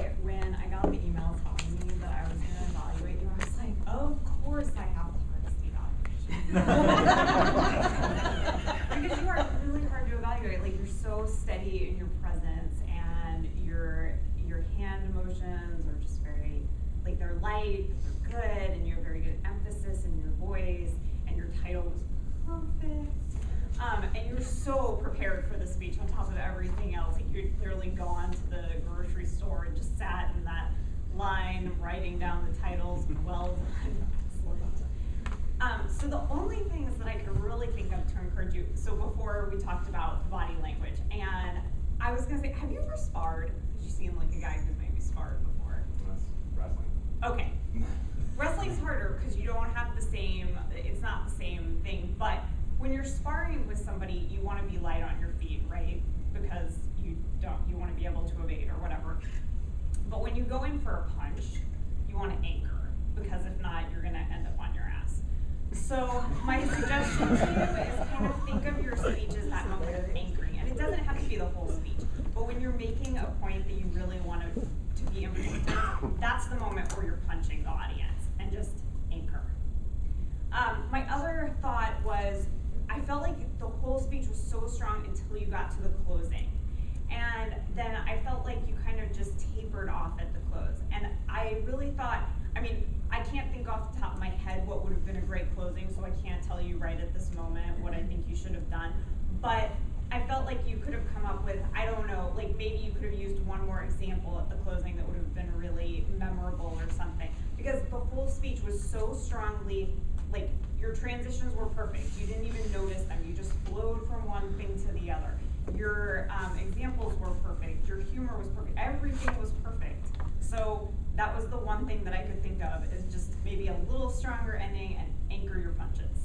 say, when I got the email telling me that I was going to evaluate you, I was like, of course I have the hardest evaluation. Because you are really hard to evaluate. Like, you're so steady in your presence, and your hand motions are just very, like, they're light, they're good, and you have very good emphasis in your voice, and your title was perfect. And you're so prepared for the speech on top of everything else. Like, you'd clearly gone to the grocery store and just sat in that line writing down the titles. Well done. So the only things that I could really think of to encourage you, so before we talked about body language, and I was going to say, have you ever sparred? Because you seem like a guy who's maybe sparred before. That's wrestling. Okay. Wrestling's harder because you don't have the same, it's not the same thing, but when you're sparring with somebody, you want to be light on your feet, right? Because you want to be able to evade or whatever. But when you go in for a punch, you want to anchor, because if not, you're going to end up on your ass. So my suggestion to you is kind of think of your speech as that moment of anchoring. And it doesn't have to be the whole speech, but when you're making a point that you really want to be important, that's the moment where you're punching the audience, and just anchor. My other thought was, I felt like the whole speech was so strong until you got to the closing. And then I felt like you kind of just tapered off at the close. And I really thought, I mean, I can't think off the top of my head what would have been a great closing, so I can't tell you right at this moment what I think you should have done. But I felt like you could have come up with, I don't know, like maybe you could have used one more example at the closing that would have been really memorable or something. Because the whole speech was so strongly, like, your transitions were perfect. You didn't even notice them. You just flowed from one thing to the other. Your examples were perfect. Your humor was perfect. Everything was perfect. So that was the one thing that I could think of, is just maybe a little stronger ending and anchor your punches.